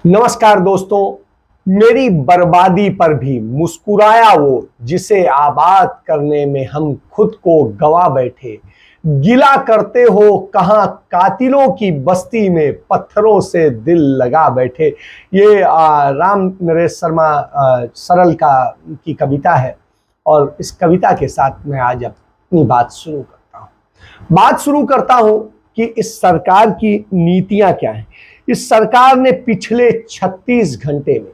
नमस्कार दोस्तों। मेरी बर्बादी पर भी मुस्कुराया वो जिसे आबाद करने में हम खुद को गवा बैठे। गिला करते हो कहां कातिलों की बस्ती में पत्थरों से दिल लगा बैठे। ये राम नरेश शर्मा सरल की कविता है और इस कविता के साथ मैं आज अपनी बात शुरू करता हूं कि इस सरकार की नीतियां क्या हैं। इस सरकार ने पिछले 36 घंटे में,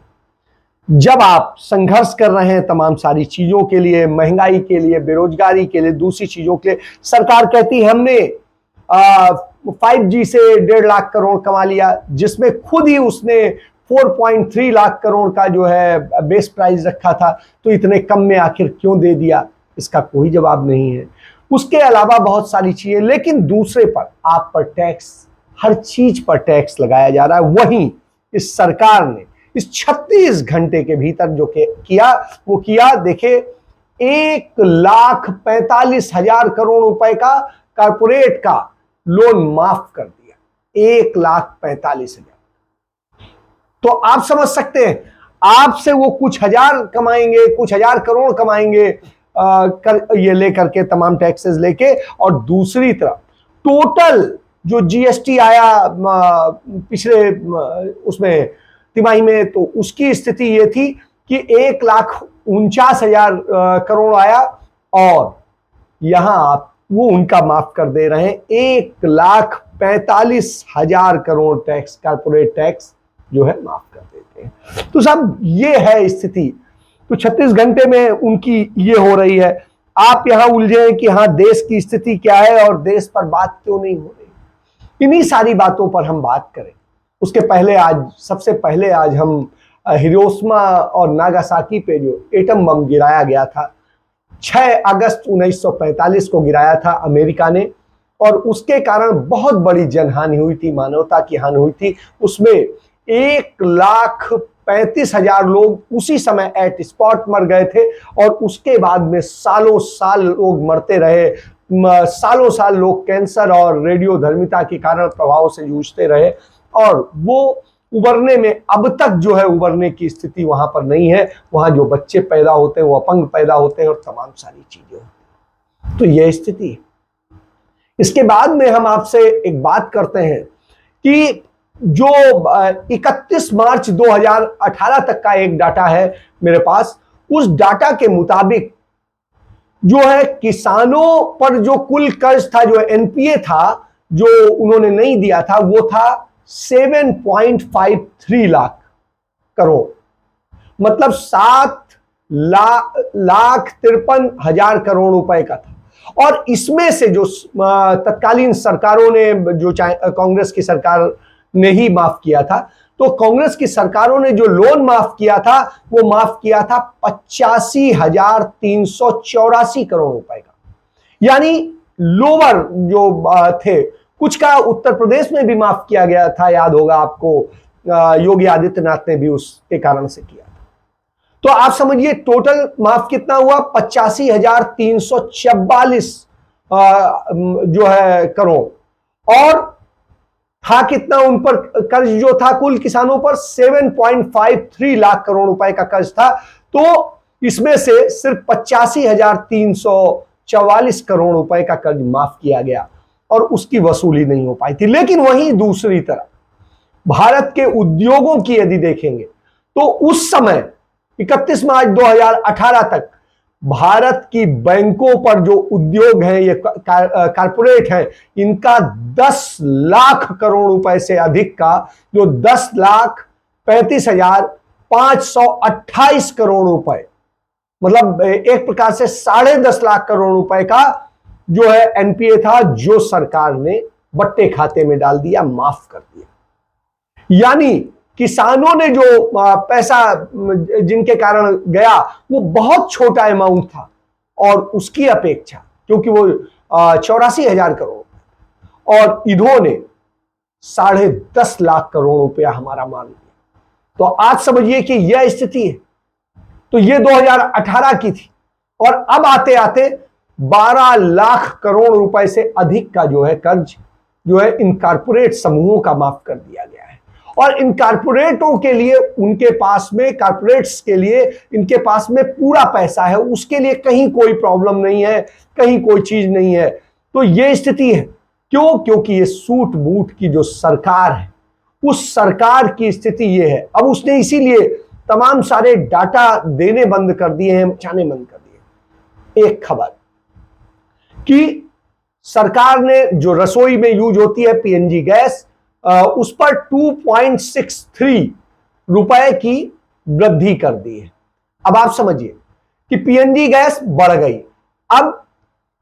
जब आप संघर्ष कर रहे हैं तमाम सारी चीजों के लिए, महंगाई के लिए, बेरोजगारी के लिए, दूसरी चीजों के लिए, सरकार कहती है हमने 5G से 1.5 लाख करोड़ कमा लिया, जिसमें खुद ही उसने 4.3 लाख करोड़ का जो है बेस प्राइस रखा था। तो इतने कम में आखिर क्यों दे दिया, इसका कोई जवाब नहीं है। उसके अलावा बहुत सारी चीजें, लेकिन दूसरे पर आप पर टैक्स, हर चीज पर टैक्स लगाया जा रहा है। वहीं इस सरकार ने इस 36 घंटे के भीतर जो किया वो किया, देखे 1,45,000 करोड़ रुपए का कारपोरेट का लोन माफ कर दिया। 1,45,000। तो आप समझ सकते हैं, आपसे वो कुछ हजार कमाएंगे, कुछ हजार करोड़ कमाएंगे ये लेकर के, तमाम टैक्सेस लेके, और दूसरी तरफ टोटल जो जीएसटी आया पिछले उसमें तिमाही में, तो उसकी स्थिति ये थी कि 1,49,000 करोड़ आया, और यहां आप वो उनका माफ कर दे रहे हैं 1,45,000 करोड़ टैक्स, कारपोरेट टैक्स जो है माफ कर देते हैं। तो साहब ये है स्थिति। तो 36 घंटे में उनकी ये हो रही है। आप यहां उलझे कि हाँ देश की स्थिति क्या है और देश पर बात क्यों नहीं हो रही। इन्हीं सारी बातों पर हम बात करें। उसके पहले सबसे पहले आज हम हिरोशिमा और नागासाकी पे जो एटम बम गिराया गया था, 6 अगस्त 1945 को गिराया था अमेरिका ने, और उसके कारण बहुत बड़ी जनहानि हुई थी, मानवता की हानि हुई थी। उसमें 1,35,000 लोग उसी समय एट स्पॉट मर गए थे, और उसके बाद में सालों साल लोग मरते रहे। सालों साल लोग कैंसर और रेडियोधर्मिता के कारण प्रभाव से जूझते रहे, और वो उबरने में अब तक जो है उबरने की स्थिति वहां पर नहीं है। वहां जो बच्चे पैदा होते हैं वो अपंग पैदा होते हैं और तमाम सारी चीजें होती हैं। तो यह स्थिति है। इसके बाद में हम आपसे एक बात करते हैं कि जो 31 मार्च 2018 तक का एक डाटा है मेरे पास, उस डाटा के मुताबिक जो है किसानों पर जो कुल कर्ज था, जो एनपीए था, जो उन्होंने नहीं दिया था, वो था 7.53 लाख करोड़, मतलब 7,53,000 करोड़ रुपए का था। और इसमें से जो तत्कालीन सरकारों ने, जो कांग्रेस की सरकार ने ही माफ किया था, तो कांग्रेस की सरकारों ने जो लोन माफ किया था वो माफ किया था 85,384 करोड़ रुपए का। यानी लोअर जो थे, कुछ का उत्तर प्रदेश में भी माफ किया गया था, याद होगा आपको, योगी आदित्यनाथ ने भी उसके कारण से किया था। तो आप समझिए टोटल माफ कितना हुआ, 85,344 जो है करोड़। और था कितना उन पर कर्ज, जो था कुल किसानों पर 7.53 लाख करोड़ रुपए का कर्ज था। तो इसमें से सिर्फ 85,344 करोड़ रुपए का कर्ज माफ किया गया और उसकी वसूली नहीं हो पाई थी। लेकिन वहीं दूसरी तरफ भारत के उद्योगों की यदि देखेंगे तो उस समय 31 मार्च 2018 तक भारत की बैंकों पर जो उद्योग हैं, ये कारपोरेट हैं, इनका 10 लाख करोड़ रुपए से अधिक का, जो 10,35,528 करोड़ रुपए, मतलब एक प्रकार से 10.5 लाख करोड़ रुपए का जो है एनपीए था, जो सरकार ने बट्टे खाते में डाल दिया, माफ कर दिया। यानी किसानों ने जो पैसा जिनके कारण गया वो बहुत छोटा अमाउंट था, और उसकी अपेक्षा, क्योंकि वो 84,000 करोड़, और इन्होंने 10.5 लाख करोड़ रुपया हमारा मान लिया। तो आज समझिए कि यह स्थिति है। तो ये 2018 की थी, और अब आते आते 12 लाख करोड़ रुपए से अधिक का जो है कर्ज जो है इन कारपोरेट समूहों का माफ कर दिया गया है। और इन कारपोरेटों के लिए, उनके पास में, कारपोरेट्स के लिए इनके पास में पूरा पैसा है, उसके लिए कहीं कोई प्रॉब्लम नहीं है, कहीं कोई चीज नहीं है। तो ये स्थिति है। क्यों? क्योंकि ये सूट बूट की जो सरकार है, उस सरकार की स्थिति ये है। अब उसने इसीलिए तमाम सारे डाटा देने बंद कर दिए हैं, बचाने बंद कर दिए। एक खबर कि सरकार ने जो रसोई में यूज होती है पीएनजी गैस, उस पर 2.63 रुपए की वृद्धि कर दी है। अब आप समझिए कि पीएनजी गैस बढ़ गई, अब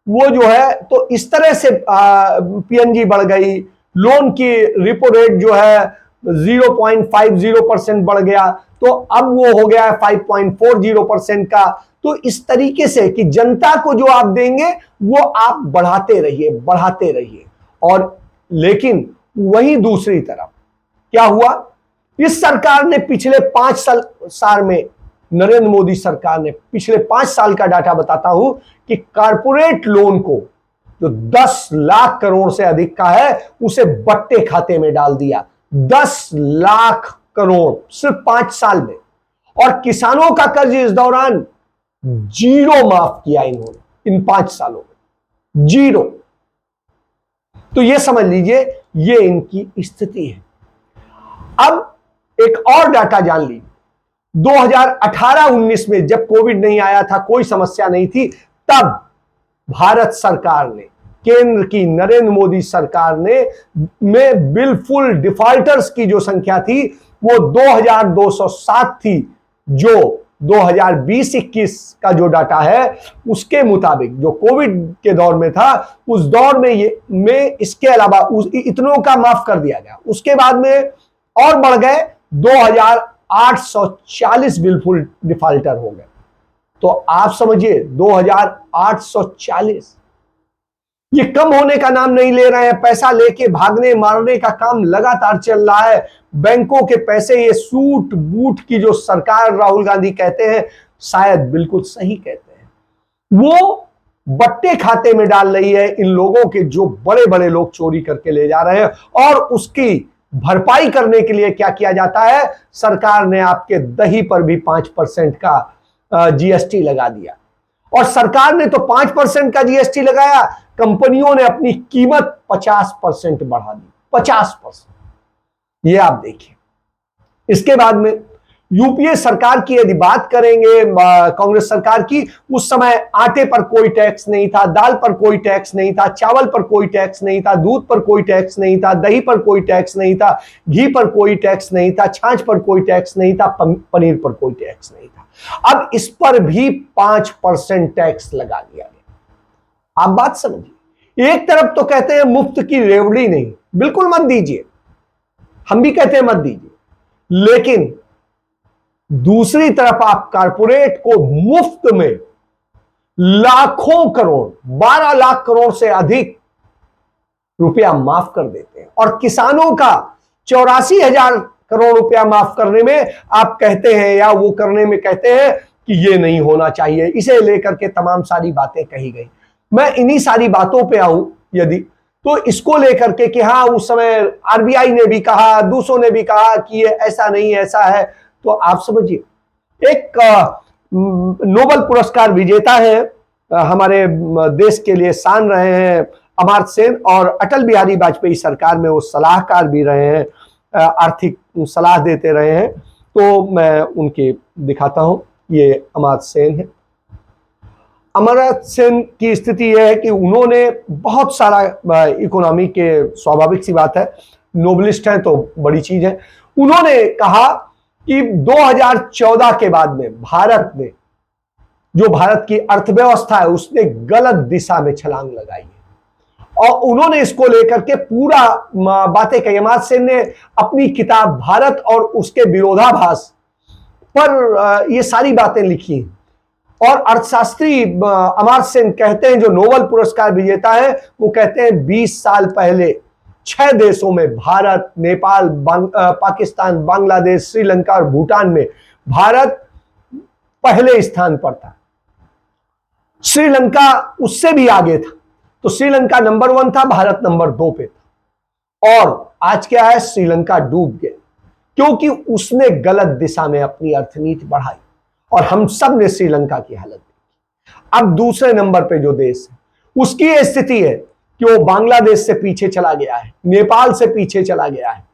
वो जो है, तो इस तरह से पीएनजी बढ़ गई, लोन की रिपो रेट जो है 0.50% बढ़ गया, तो अब वो हो गया है 5.40% का। तो इस तरीके से कि जनता को जो आप देंगे वो आप बढ़ाते रहिए, बढ़ाते रहिए। और लेकिन वहीं दूसरी तरफ क्या हुआ, इस सरकार ने पिछले 5 साल में, नरेंद्र मोदी सरकार ने पिछले 5 साल का डाटा बताता हूं कि कारपोरेट लोन को जो 10 लाख करोड़ से अधिक का है, उसे बट्टे खाते में डाल दिया। 10 लाख करोड़ सिर्फ 5 साल में। और किसानों का कर्ज इस दौरान 0 माफ किया इन्होंने, इन 5 सालों में 0। तो यह समझ लीजिए ये इनकी स्थिति है। अब एक और डाटा जान लीजिए, 2018-19 में जब कोविड नहीं आया था, कोई समस्या नहीं थी, तब भारत सरकार ने, केंद्र की नरेंद्र मोदी सरकार ने में बिलफुल डिफॉल्टर्स की जो संख्या थी वो 2207 थी, जो 2020-21 का जो डाटा है उसके मुताबिक, जो कोविड के दौर में था, उस दौर में इसके अलावा इतनों का माफ कर दिया गया। उसके बाद में और बढ़ गए, 2840 बिलफुल डिफॉल्टर हो गए। तो आप समझिए 2840, ये कम होने का नाम नहीं ले रहे हैं। पैसा लेके भागने मारने का काम लगातार चल रहा है। बैंकों के पैसे, ये सूट बूट की जो सरकार राहुल गांधी कहते हैं, शायद बिल्कुल सही कहते हैं, वो बट्टे खाते में डाल रही है इन लोगों के, जो बड़े बड़े लोग चोरी करके ले जा रहे हैं। और उसकी भरपाई करने के लिए क्या किया जाता है, सरकार ने आपके दही पर भी 5% का जीएसटी लगा दिया। और सरकार ने तो 5% का जीएसटी लगाया, कंपनियों ने अपनी कीमत 50% बढ़ा दी, 50%। ये आप देखिए। इसके बाद में यूपीए सरकार की यदि बात करेंगे, कांग्रेस सरकार की, उस समय आटे पर कोई टैक्स नहीं था, दाल पर कोई टैक्स नहीं था, चावल पर कोई टैक्स नहीं था, दूध पर कोई टैक्स नहीं था, दही पर कोई टैक्स नहीं था, घी पर कोई टैक्स नहीं था, छाछ पर कोई टैक्स नहीं था, पनीर पर कोई टैक्स नहीं था। अब इस पर भी 5% टैक्स लगा दिया गया। आप बात समझिए। एक तरफ तो कहते हैं मुफ्त की रेवड़ी नहीं, बिल्कुल मत दीजिए, हम भी कहते हैं मत दीजिए, लेकिन दूसरी तरफ आप कारपोरेट को मुफ्त में लाखों करोड़, 12 लाख करोड़ से अधिक रुपया माफ कर देते हैं। और किसानों का 84,000 करोड़ रुपया माफ करने में आप कहते हैं, या वो करने में कहते हैं कि ये नहीं होना चाहिए। इसे लेकर के तमाम सारी बातें कही गई। मैं इन्हीं सारी बातों पे आऊं यदि, तो इसको लेकर के कि हाँ उस समय आरबीआई ने भी कहा, दूसरों ने भी कहा कि ये ऐसा नहीं ऐसा है। तो आप समझिए, एक नोबेल पुरस्कार विजेता है, हमारे देश के लिए शान रहे हैं, अमर्त्य सेन, और अटल बिहारी वाजपेयी सरकार में वो सलाहकार भी रहे हैं, आर्थिक सलाह देते रहे हैं। तो मैं उनके दिखाता हूं, ये अमर्त्य सेन है। अमर्त्य सेन की स्थिति यह है कि उन्होंने बहुत सारा इकोनॉमी के, स्वाभाविक सी बात है, नोबलिस्ट हैं तो बड़ी चीज है। उन्होंने कहा कि 2014 के बाद में भारत ने, जो भारत की अर्थव्यवस्था है, उसने गलत दिशा में छलांग लगाई है। और उन्होंने इसको लेकर के पूरा बातें कही। अमर्त्य सेन ने अपनी किताब भारत और उसके विरोधाभास पर ये सारी बातें लिखी। और अर्थशास्त्री अमर्त्य सेन कहते हैं, जो नोबेल पुरस्कार विजेता है, वो कहते हैं 20 साल पहले 6 देशों में, भारत, नेपाल, पाकिस्तान, बांग्लादेश, श्रीलंका और भूटान में भारत पहले स्थान पर था। श्रीलंका उससे भी आगे था। तो श्रीलंका नंबर 1 था, भारत नंबर 2 पे था। और आज क्या है, श्रीलंका डूब गए। क्योंकि उसने गलत दिशा में अपनी अर्थनीति बढ़ाई और हम सब ने श्रीलंका की हालत देखी। अब दूसरे नंबर पे जो देश है उसकी यह स्थिति है कि वो बांग्लादेश से पीछे चला गया है, नेपाल से पीछे चला गया है।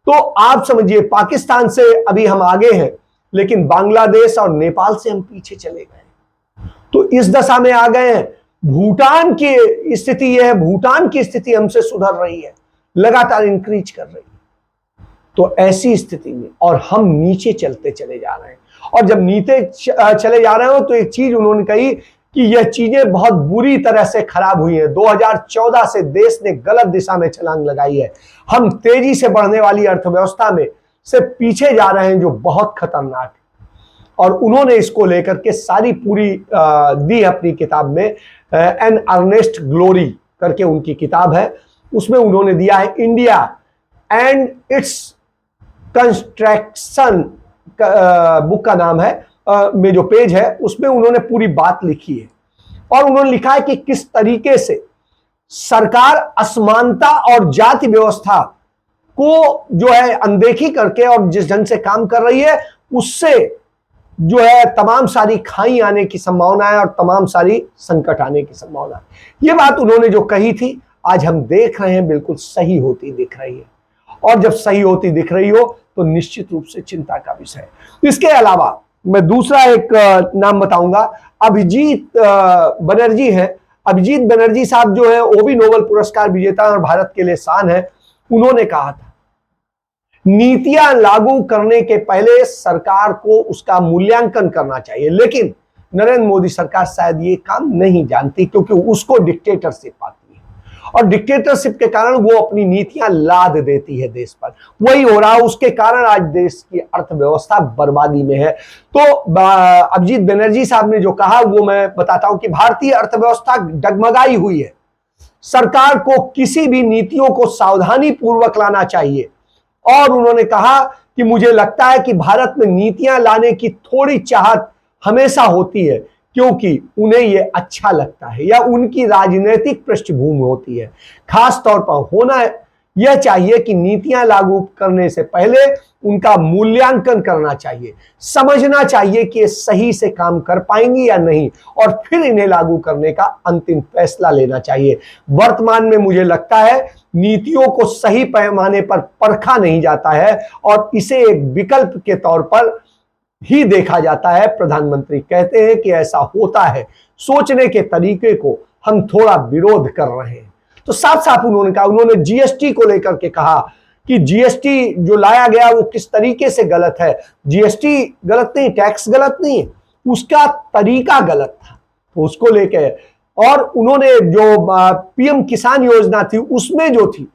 तो आप समझिए पाकिस्तान से अभी हम आगे हैं, लेकिन बांग्लादेश और नेपाल से हम पीछे चले गए। तो इस दशा में आ गए हैं। भूटान की स्थिति यह है, भूटान की स्थिति हमसे सुधर रही है, लगातार इंक्रीज कर रही है। तो ऐसी स्थिति में और हम नीचे चलते चले जा रहे हैं, और जब नीचे चले जा रहे हो तो एक चीज उन्होंने कही कि यह चीजें बहुत बुरी तरह से खराब हुई हैं। 2014 से देश ने गलत दिशा में छलांग लगाई है। हम तेजी से बढ़ने वाली अर्थव्यवस्था में से पीछे जा रहे हैं, जो बहुत खतरनाक है। और उन्होंने इसको लेकर के सारी पूरी दी अपनी किताब में, एन अर्नेस्ट ग्लोरी करके उनकी किताब है, उसमें उन्होंने दिया है India and its construction, book का नाम है, में जो पेज है उसमें उन्होंने पूरी बात लिखी है। और उन्होंने लिखा है कि किस तरीके से सरकार असमानता और जाति व्यवस्था को जो है अनदेखी करके और जिस ढंग से काम कर रही है, उससे जो है तमाम सारी खाई आने की संभावना है और तमाम सारी संकट आने की संभावना है। ये बात उन्होंने जो कही थी, आज हम देख रहे हैं बिल्कुल सही होती दिख रही है। और जब सही होती दिख रही हो तो निश्चित रूप से चिंता का विषय है। इसके अलावा मैं दूसरा एक नाम बताऊंगा, अभिजीत बनर्जी है। अभिजीत बनर्जी साहब जो है वो भी नोबेल पुरस्कार विजेता और भारत के लिए शान है। उन्होंने कहा था नीतियां लागू करने के पहले सरकार को उसका मूल्यांकन करना चाहिए, लेकिन नरेंद्र मोदी सरकार शायद ये काम नहीं जानती, क्योंकि उसको डिक्टेटरशिप आती है और डिक्टेटरशिप के कारण वो अपनी नीतियां लाद देती है देश पर। वही हो रहा है, उसके कारण आज देश की अर्थव्यवस्था बर्बादी में है। तो अभिजीत बनर्जी साहब ने जो कहा वो मैं बताता हूं कि भारतीय अर्थव्यवस्था डगमगाई हुई है। सरकार को किसी भी नीतियों को सावधानी पूर्वक लाना चाहिए। और उन्होंने कहा कि मुझे लगता है कि भारत में नीतियां लाने की थोड़ी चाहत हमेशा होती है, क्योंकि उन्हें यह अच्छा लगता है या उनकी राजनीतिक पृष्ठभूमि होती है। खास तौर पर होना यह चाहिए कि नीतियां लागू करने से पहले उनका मूल्यांकन करना चाहिए, समझना चाहिए कि ये सही से काम कर पाएंगी या नहीं, और फिर इन्हें लागू करने का अंतिम फैसला लेना चाहिए। वर्तमान में मुझे लगता है नीतियों को सही पैमाने पर परखा नहीं जाता है और इसे एक विकल्प के तौर पर ही देखा जाता है। प्रधानमंत्री कहते हैं कि ऐसा होता है, सोचने के तरीके को हम थोड़ा विरोध कर रहे हैं। तो साफ साफ उन्होंने कहा, उन्होंने जीएसटी को लेकर के कहा कि जीएसटी जो लाया गया वो किस तरीके से गलत है। जीएसटी गलत नहीं, टैक्स गलत नहीं है, उसका तरीका गलत था, तो उसको लेकर। और उन्होंने जो पीएम किसान योजना थी उसमें जो थी,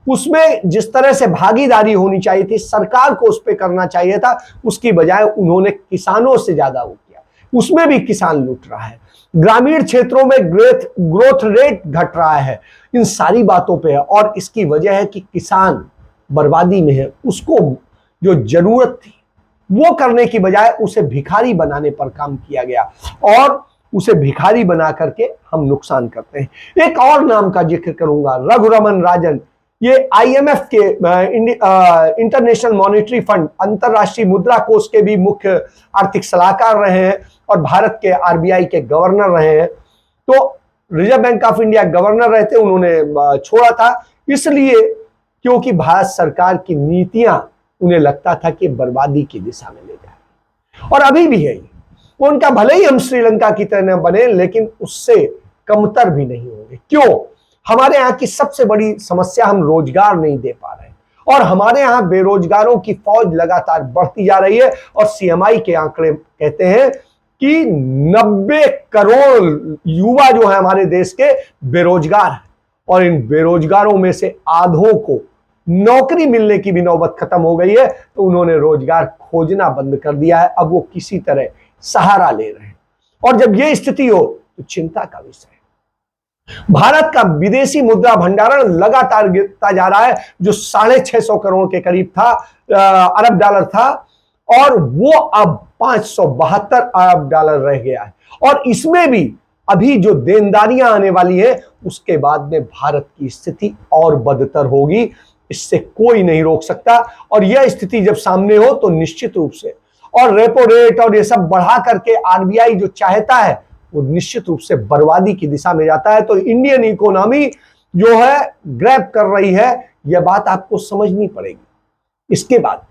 उसमें जिस तरह से भागीदारी होनी चाहिए थी, सरकार को उस पर करना चाहिए था, उसकी बजाय उन्होंने किसानों से ज्यादा वो किया, उसमें भी किसान लूट रहा है। ग्रामीण क्षेत्रों में ग्रोथ रेट घट रहा है। इन सारी बातों पे है और इसकी वजह है कि किसान बर्बादी में है। उसको जो जरूरत थी वो करने की बजाय उसे भिखारी बनाने पर काम किया गया और उसे भिखारी बना करके हम नुकसान करते हैं। एक और नाम का जिक्र करूंगा, रघुरामन राजन। ये आईएमएफ के इंटरनेशनल मॉनेटरी फंड, अंतरराष्ट्रीय मुद्रा कोष के भी मुख्य आर्थिक सलाहकार रहे हैं और भारत के आरबीआई के गवर्नर रहे हैं। तो reserve bank of India governor रहते, उन्होंने छोड़ा था इसलिए क्योंकि भारत सरकार की नीतियां उन्हें लगता था कि बर्बादी की दिशा में ले जाए, और अभी भी है। उनका भले ही हम श्रीलंका की तरह बने, लेकिन उससे कमतर भी नहीं होंगे। क्यों? हमारे यहाँ की सबसे बड़ी समस्या हम रोजगार नहीं दे पा रहे हैं और हमारे यहाँ बेरोजगारों की फौज लगातार बढ़ती जा रही है। और सीएमआई के आंकड़े कहते हैं कि 90 करोड़ युवा जो है हमारे देश के बेरोजगार हैं और इन बेरोजगारों में से आधों को नौकरी मिलने की भी नौबत खत्म हो गई है। तो उन्होंने रोजगार खोजना बंद कर दिया है, अब वो किसी तरह सहारा ले रहे हैं। और जब ये स्थिति हो तो चिंता का विषय है। भारत का विदेशी मुद्रा भंडारण लगातार गिरता जा रहा है, जो 650 करोड़ के करीब था, अरब डॉलर था, और वो अब 572 अरब डॉलर रह गया है। और इसमें भी अभी जो देनदारियां आने वाली है उसके बाद में भारत की स्थिति और बदतर होगी। इससे कोई नहीं रोक सकता। और यह स्थिति जब सामने हो तो निश्चित रूप से, और रेपो रेट और ये सब बढ़ा करके आरबीआई जो चाहता है वो निश्चित रूप से बर्बादी की दिशा में जाता है। तो इंडियन इकोनॉमी जो है ग्रैब कर रही है, यह बात आपको समझनी पड़ेगी। इसके बाद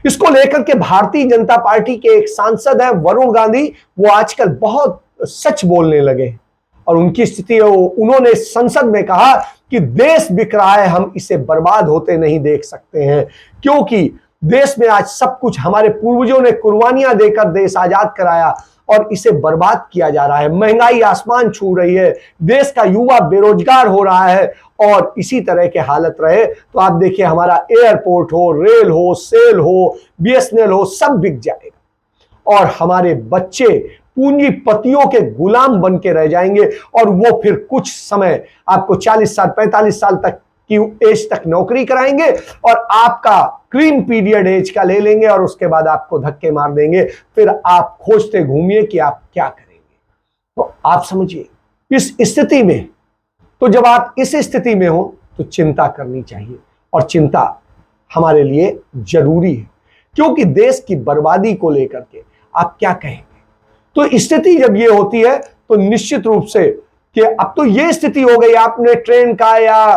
इसको लेकर के भारतीय जनता पार्टी के एक सांसद हैं वरुण गांधी, वो आजकल बहुत सच बोलने लगे और उनकी स्थिति उन्होंने संसद में कहा कि देश बिक रहा है, हम इसे बर्बाद होते नहीं देख सकते हैं, क्योंकि देश में आज सब कुछ हमारे पूर्वजों ने कुर्बानियां देकर देश आजाद कराया और इसे बर्बाद किया जा रहा है। महंगाई आसमान छू रही है, देश का युवा बेरोजगार हो रहा है और इसी तरह के हालत रहे तो आप देखिए हमारा एयरपोर्ट हो, रेल हो, सेल हो, बीएसएनएल हो, सब बिक जाएगा और हमारे बच्चे पूंजीपतियों के गुलाम बन के रह जाएंगे और वो फिर कुछ समय आपको 40 साल 45 साल तक की एज तक नौकरी कराएंगे और आपका क्रीम पीरियड एज का ले लेंगे और उसके बाद आपको धक्के मार देंगे। फिर आप खोजते घूमिए कि आप क्या करेंगे। तो आप समझिए इस स्थिति में, तो जब आप इस स्थिति में हो तो चिंता करनी चाहिए और चिंता हमारे लिए जरूरी है, क्योंकि देश की बर्बादी को लेकर के आप क्या कहेंगे। तो स्थिति जब ये होती है तो निश्चित रूप से कि अब तो ये स्थिति हो गई, आपने ट्रेन का या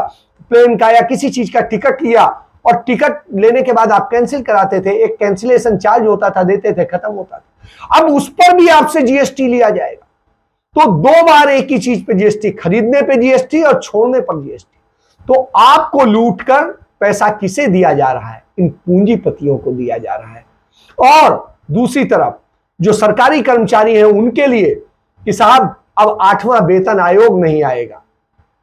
प्लेन का या किसी चीज का टिकट लिया और टिकट लेने के बाद आप कैंसिल कराते थे, एक कैंसिलेशन चार्ज होता था, देते थे, खत्म होता था। अब उस पर भी आपसे जीएसटी लिया जाएगा। तो 2 बार एक ही चीज पे जीएसटी, खरीदने पे जीएसटी और छोड़ने पर जीएसटी। तो आपको लूटकर पैसा किसे दिया जा रहा है? इन पूंजीपतियों को दिया जा रहा है। और दूसरी तरफ जो सरकारी कर्मचारी हैं उनके लिए कि साहब अब 8वां वेतन आयोग नहीं आएगा।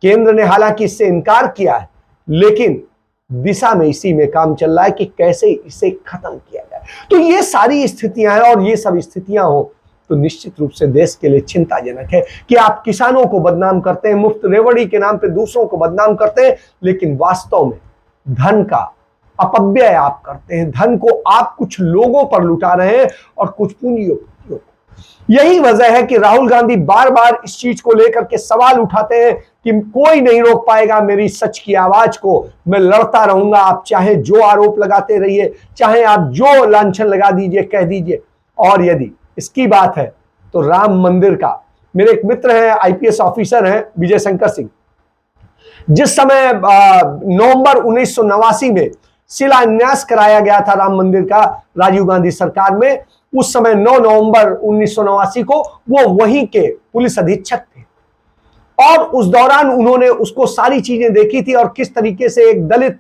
केंद्र ने हालांकि इससे इनकार किया है, लेकिन दिशा में इसी में काम चल रहा है कि कैसे इसे खत्म किया जाए। तो ये सारी स्थितियां हैं और ये सब स्थितियां हो तो निश्चित रूप से देश के लिए चिंताजनक है कि आप किसानों को बदनाम करते हैं, मुफ्त रेवड़ी के नाम पे दूसरों को बदनाम करते हैं, लेकिन वास्तव में धन का अपव्यय आप करते हैं। धन को आप कुछ लोगों पर लुटा रहे हैं और कुछ पूंजीपतियों को। यही वजह है कि राहुल गांधी बार बार इस चीज को लेकर के सवाल उठाते हैं कि कोई नहीं रोक पाएगा मेरी सच की आवाज को, मैं लड़ता रहूंगा, आप चाहे जो आरोप लगाते रहिए, चाहे आप जो लांछन लगा दीजिए, कह दीजिए। और यदि इसकी बात है तो राम मंदिर का, मेरे एक मित्र हैं, आईपीएस ऑफिसर हैं, विजय शंकर सिंह, जिस समय नवंबर 1989 में शिलान्यास कराया गया था राम मंदिर का राजीव गांधी सरकार में, उस समय 9 नवंबर 1989 को वो वहीं के पुलिस अधीक्षक थे और उस दौरान उन्होंने उसको सारी चीजें देखी थी और किस तरीके से एक दलित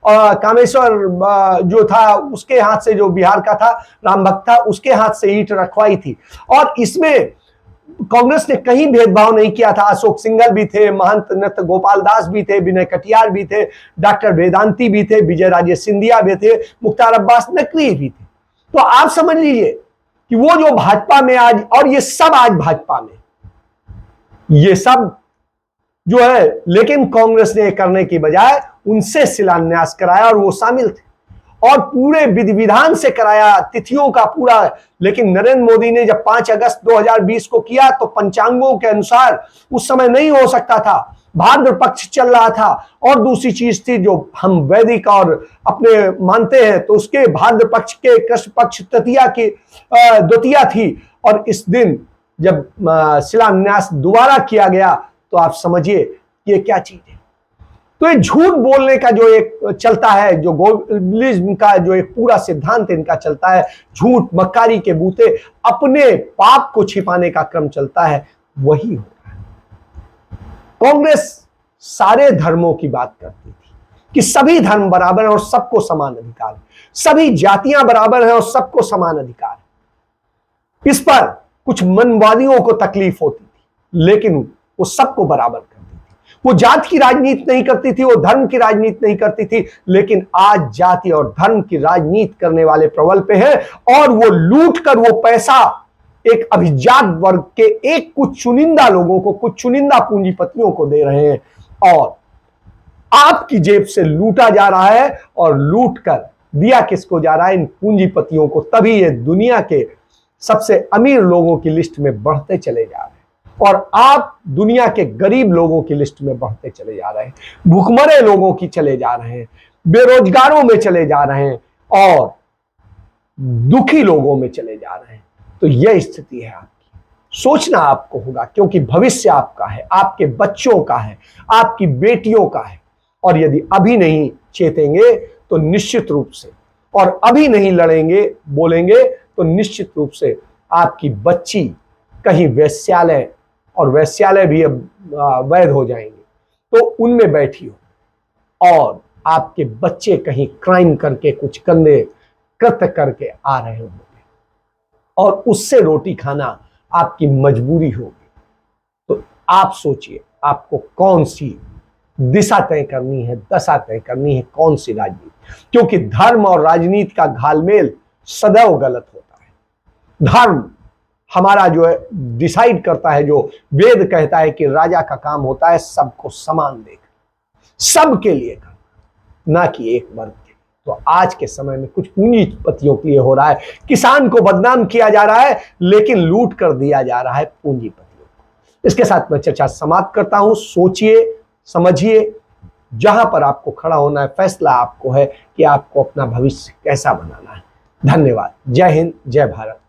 कामेश्वर जो था उसके हाथ से, जो बिहार का था राम भक्त था, उसके हाथ से ईंट रखवाई थी। और इसमें कांग्रेस ने कहीं भेदभाव नहीं किया था। अशोक सिंघल भी थे, महंत नृत्य गोपाल दास भी थे, विनय कटियार भी थे, डॉक्टर वेदांती भी थे, विजय राजे सिंधिया भी थे, मुख्तार अब्बास नकवी भी थे। तो आप समझ लीजिए कि वो जो भाजपा में आज, और ये सब आज भाजपा में, ये सब जो है, लेकिन कांग्रेस ने करने की बजाय उनसे शिलान्यास कराया और वो शामिल थे और पूरे विधि विधान से कराया, तिथियों का पूरा। लेकिन नरेंद्र मोदी ने जब 5 अगस्त 2020 को किया तो पंचांगों के अनुसार उस समय नहीं हो सकता था, भाद्र पक्ष चल रहा था और दूसरी चीज थी जो हम वैदिक और अपने मानते हैं, तो उसके भाद्र पक्ष के कृष्ण पक्ष तृतीया की द्वितीया थी। और इस दिन जब शिलान्यास दोबारा किया गया तो आप समझिए ये क्या चीज है। तो ये झूठ बोलने का जो एक चलता है, जो ग्लोबलिज्म का जो एक पूरा सिद्धांत इनका चलता है, झूठ मक्कारी के बूते अपने पाप को छिपाने का क्रम चलता है, वही हो रहा है। कांग्रेस सारे धर्मों की बात करती थी कि सभी धर्म बराबर हैं और सबको समान अधिकार है, सभी जातियां बराबर हैं और सबको समान अधिकार है। इस पर कुछ मनवादियों को तकलीफ होती थी, लेकिन वो सबको बराबर करती थी। वो जात की राजनीति नहीं करती थी, वो धर्म की राजनीति नहीं करती थी। लेकिन आज जाति और धर्म की राजनीति करने वाले प्रबल पे हैं और वो लूट कर वो पैसा एक अभिजात वर्ग के एक कुछ चुनिंदा लोगों को, कुछ चुनिंदा पूंजीपतियों को दे रहे हैं और आपकी जेब से लूटा जा रहा है। और लूट कर दिया किसको जा रहा है? इन पूंजीपतियों को। तभी ये दुनिया के सबसे अमीर लोगों की लिस्ट में बढ़ते चले जा रहे हैं और आप दुनिया के गरीब लोगों की लिस्ट में बढ़ते चले जा रहे हैं, भूखमरे लोगों की चले जा रहे हैं। बेरोजगारों में चले जा रहे हैं और दुखी लोगों में चले जा रहे हैं। तो यह स्थिति है आपकी। सोचना आपको होगा, क्योंकि भविष्य आपका है, आपके बच्चों का है, आपकी बेटियों का है। और यदि अभी नहीं चेतेंगे तो निश्चित रूप से, और अभी नहीं लड़ेंगे बोलेंगे तो निश्चित रूप से आपकी बच्ची कहीं वेश्यालय, और वेश्यालय भी अब वैध हो जाएंगे, तो उनमें बैठी हो, और आपके बच्चे कहीं क्राइम करके कुछ गंदे कृत्य करके आ रहे होंगे, और उससे रोटी खाना आपकी मजबूरी होगी। तो आप सोचिए आपको कौन सी दिशा तय करनी है, दशा तय करनी है, कौन सी राजनीति। क्योंकि धर्म और राजनीति का घालमेल सदैव गलत होता है। धर्म हमारा जो है डिसाइड करता है, जो वेद कहता है कि राजा का काम होता है सबको समान देखना, सबके लिए करना, ना कि एक वर्ग के। तो आज के समय में कुछ पूंजीपतियों के लिए हो रहा है, किसान को बदनाम किया जा रहा है लेकिन लूट कर दिया जा रहा है पूंजीपतियों को। इसके साथ मैं चर्चा समाप्त करता हूं। सोचिए, समझिए, जहां पर आपको खड़ा होना है, फैसला आपको है कि आपको अपना भविष्य कैसा बनाना है। धन्यवाद। जय हिंद, जय भारत।